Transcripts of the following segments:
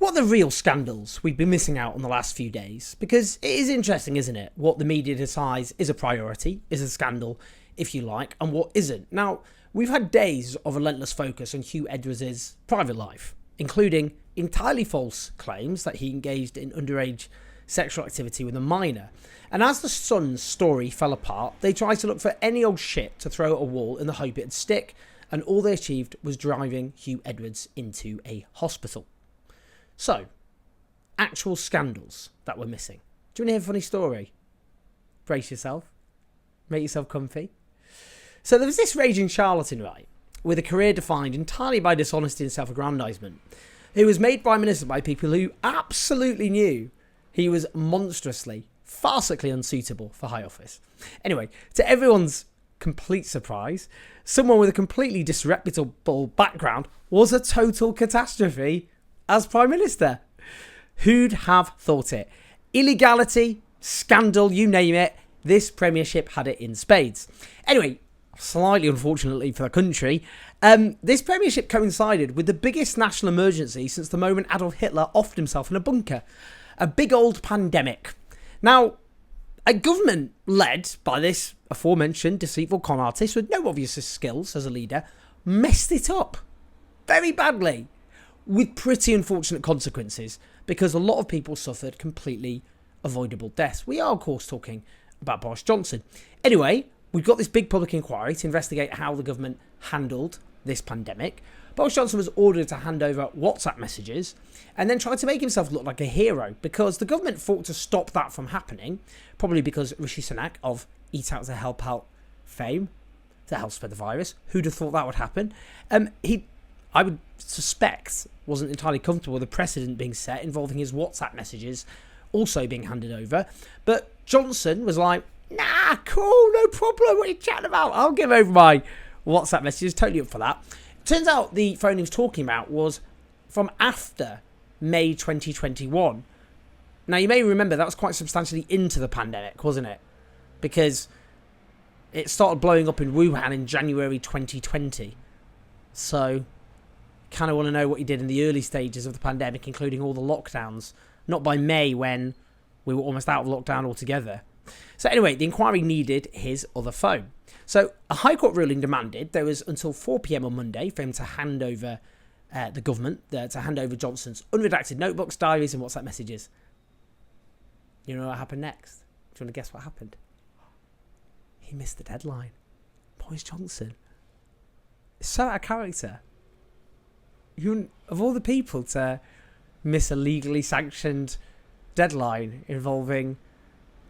what are the real scandals we've been missing out on the last few days? Because it is interesting, isn't it? What the media decides is a priority, is a scandal, if you like, and what isn't. Now, we've had days of relentless focus on Huw Edwards' private life, including entirely false claims that he engaged in underage sexual activity with a minor. And as the Sun's story fell apart, they tried to look for any old shit to throw at a wall in the hope it'd stick, and all they achieved was driving Huw Edwards into a hospital. So, actual scandals that we're missing. Do you want to hear a funny story? Brace yourself. Make yourself comfy. So there was this raging charlatan, right, with a career defined entirely by dishonesty and self-aggrandisement, who was made Prime Minister by people who absolutely knew he was monstrously, farcically unsuitable for high office. Anyway, to everyone's complete surprise, someone with a completely disreputable background was a total catastrophe as Prime Minister. Who'd have thought it? Illegality, scandal, you name it, this premiership had it in spades. Anyway, slightly unfortunately for the country, this premiership coincided with the biggest national emergency since the moment Adolf Hitler offed himself in a bunker. A big old pandemic. Now, a government led by this aforementioned deceitful con artist with no obvious skills as a leader messed it up very badly, with pretty unfortunate consequences, because a lot of people suffered completely avoidable deaths. We are, of course, talking about Boris Johnson. Anyway, we've got this big public inquiry to investigate how the government handled this pandemic. Boris Johnson was ordered to hand over WhatsApp messages and then tried to make himself look like a hero, because the government fought to stop that from happening, probably because Rishi Sunak of Eat Out to Help Out fame, to help spread the virus. Who'd have thought that would happen? I would suspect, wasn't entirely comfortable with the precedent being set involving his WhatsApp messages also being handed over. But Johnson was like, nah, cool, no problem, what are you chatting about? I'll give over my WhatsApp messages, totally up for that. Turns out the phone he was talking about was from after May 2021. Now, you may remember that was quite substantially into the pandemic, wasn't it? Because it started blowing up in Wuhan in January 2020. So, kind of want to know what he did in the early stages of the pandemic, including all the lockdowns. Not by May, when we were almost out of lockdown altogether. So anyway, the inquiry needed his other phone. So a High Court ruling demanded there was until 4 p.m. on Monday for him to hand over the government, to hand over Johnson's unredacted notebooks, diaries and WhatsApp messages. You know what happened next? Do you want to guess what happened? He missed the deadline. Boris Johnson. So out of character. Of all the people to miss a legally sanctioned deadline involving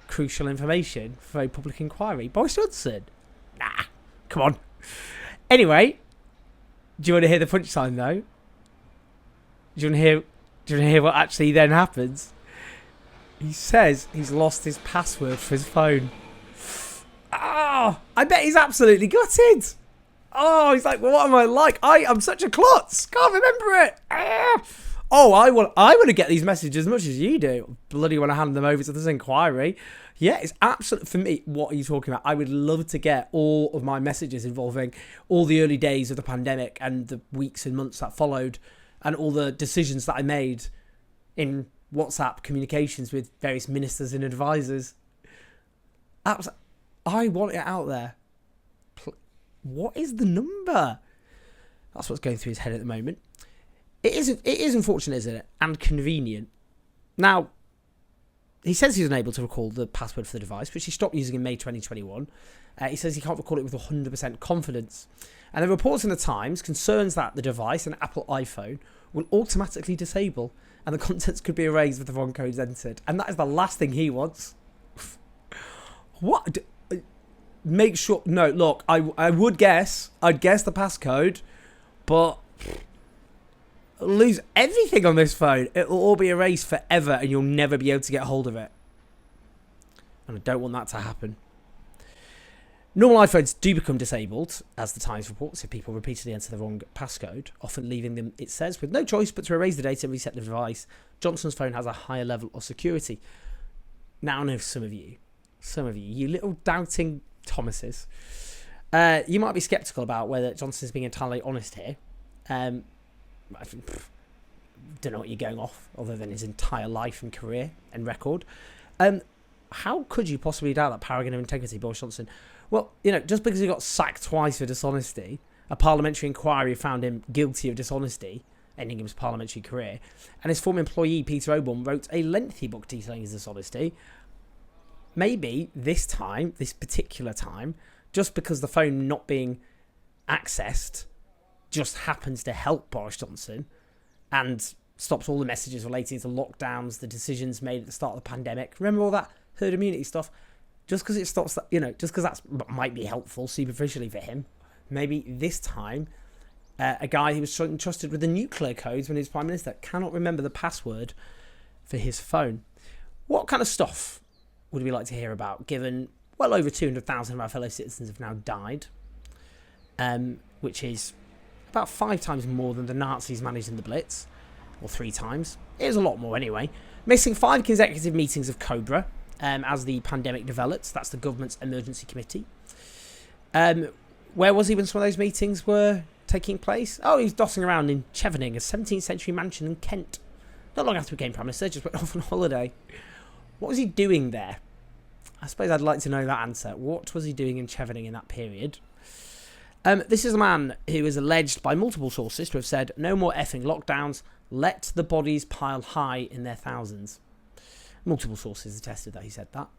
crucial information for a public inquiry, Boris Johnson. Nah, come on. Anyway, do you want to hear the punchline though? Do you want to hear what actually then happens? He says he's lost his password for his phone. Oh, I bet he's absolutely gutted. Oh, he's like, well, what am I like? I'm such a klutz. Can't remember it. Oh, I want to get these messages as much as you do. Bloody want to hand them over to this inquiry. Yeah, it's absolutely, for me, what are you talking about? I would love to get all of my messages involving all the early days of the pandemic and the weeks and months that followed, and all the decisions that I made in WhatsApp communications with various ministers and advisors. I want it out there. What is the number? That's what's going through his head at the moment. It is unfortunate, isn't it? And convenient. Now, he says he's unable to recall the password for the device, which he stopped using in May 2021. He says he can't recall it with 100% confidence. And the reports in the Times concerns that the device, an Apple iPhone, will automatically disable and the contents could be erased with the wrong codes entered. And that is the last thing he wants. What? Make sure... No, look, I'd guess the passcode, but... lose everything on this phone. It'll all be erased forever and you'll never be able to get hold of it. And I don't want that to happen. Normal iPhones do become disabled, as the Times reports, if people repeatedly enter the wrong passcode, often leaving them, it says, with no choice but to erase the data and reset the device. Johnson's phone has a higher level of security. Now I know some of you, you little doubting Thomases, you might be sceptical about whether Johnson's being entirely honest here. don't know what you're going off, other than his entire life and career and record. How could you possibly doubt that paragon of integrity, Boris Johnson? Well, just because he got sacked twice for dishonesty, a parliamentary inquiry found him guilty of dishonesty, ending his parliamentary career, and his former employee, Peter Oborne, wrote a lengthy book detailing his dishonesty. Maybe this particular time, just because the phone not being accessed just happens to help Boris Johnson and stops all the messages relating to lockdowns, the decisions made at the start of the pandemic. Remember all that herd immunity stuff? Just because it stops that, just because that might be helpful superficially for him. Maybe this time, a guy who was entrusted with the nuclear codes when he was Prime Minister cannot remember the password for his phone. What kind of stuff would we like to hear about, given well over 200,000 of our fellow citizens have now died, which is about 5 times more than the Nazis managed in the Blitz, or 3 times. It is a lot more anyway. Missing 5 consecutive meetings of COBRA as the pandemic developed. That's the government's emergency committee. Where was he when some of those meetings were taking place? Oh, he was dotting around in Chevening, a 17th century mansion in Kent. Not long after he became Prime Minister, just went off on holiday. What was he doing there? I suppose I'd like to know that answer. What was he doing in Chevening in that period? This is a man who is alleged by multiple sources to have said, no more effing lockdowns, let the bodies pile high in their thousands. Multiple sources attested that he said that.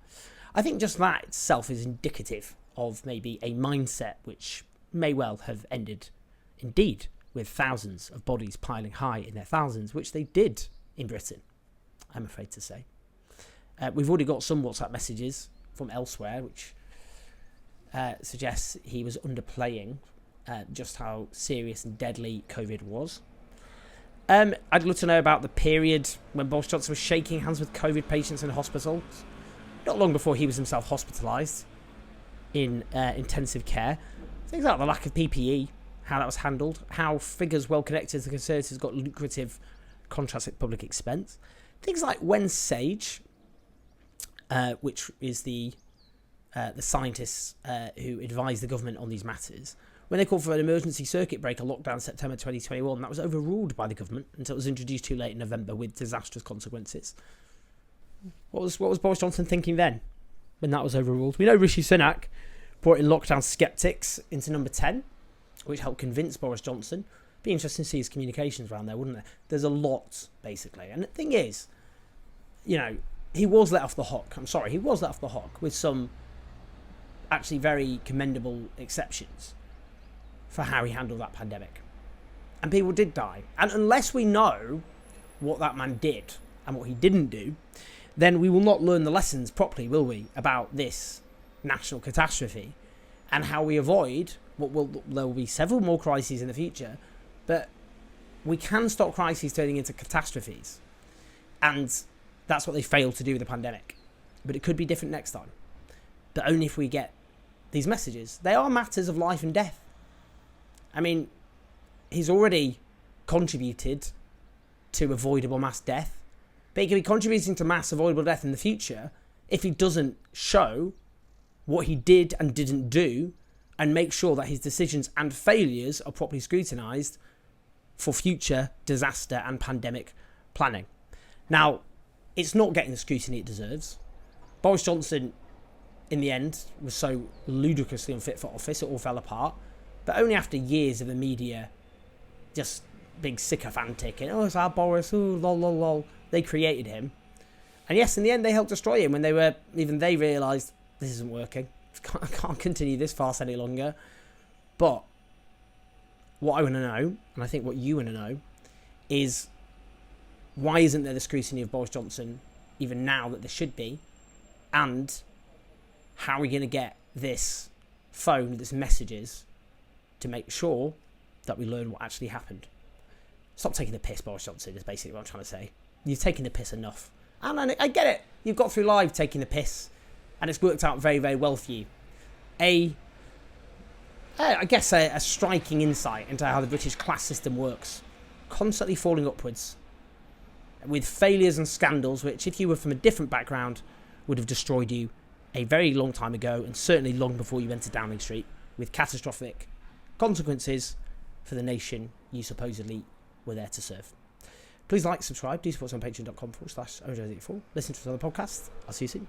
I think just that itself is indicative of maybe a mindset which may well have ended, indeed, with thousands of bodies piling high in their thousands, which they did in Britain, I'm afraid to say. We've already got some WhatsApp messages from elsewhere, which suggests he was underplaying just how serious and deadly COVID was. I'd love to know about the period when Boris Johnson was shaking hands with COVID patients in hospitals, not long before he was himself hospitalised in intensive care. Things like the lack of PPE, how that was handled, how figures well connected to the Conservatives got lucrative contracts at public expense. Things like when Sage, which is the scientists who advise the government on these matters, when they called for an emergency circuit breaker lockdown in September 2021, that was overruled by the government until it was introduced too late in November with disastrous consequences. What was Boris Johnson thinking then when that was overruled? We know Rishi Sunak brought in lockdown skeptics into number 10, which helped convince Boris Johnson. Be interesting to see his communications around there, wouldn't there? There's a lot, basically. And the thing is, he was let off the hook. He was let off the hook with some actually very commendable exceptions for how he handled that pandemic. And people did die. And unless we know what that man did and what he didn't do, then we will not learn the lessons properly, will we, about this national catastrophe and how we avoid there will be several more crises in the future, but we can stop crises turning into catastrophes. And that's what they failed to do with the pandemic. But it could be different next time. But only if we get these messages. They are matters of life and death. I mean, he's already contributed to avoidable mass death, but he can be contributing to mass avoidable death in the future if he doesn't show what he did and didn't do and make sure that his decisions and failures are properly scrutinised for future disaster and pandemic planning. Now, it's not getting the scrutiny it deserves. Boris Johnson, in the end, was so ludicrously unfit for office, it all fell apart. But only after years of the media just being sycophantic and, it's our Boris, ooh, lol, lol, lol. They created him. And yes, in the end, they helped destroy him when they realised this isn't working. I can't continue this farce any longer. But what I want to know, and I think what you want to know, is why isn't there the scrutiny of Boris Johnson even now that there should be? And how are we going to get this phone with its messages to make sure that we learn what actually happened? Stop taking the piss, Boris Johnson, is basically what I'm trying to say. You've taken the piss enough. And I get it. You've got through life taking the piss. And it's worked out very, very well for you. I guess a striking insight into how the British class system works. Constantly falling upwards. With failures and scandals, which if you were from a different background, would have destroyed you a very long time ago, and certainly long before you entered Downing Street, with catastrophic consequences for the nation you supposedly were there to serve. Please like, subscribe, do support us on patreon.com/OJ84. Listen to us on the podcast. I'll see you soon.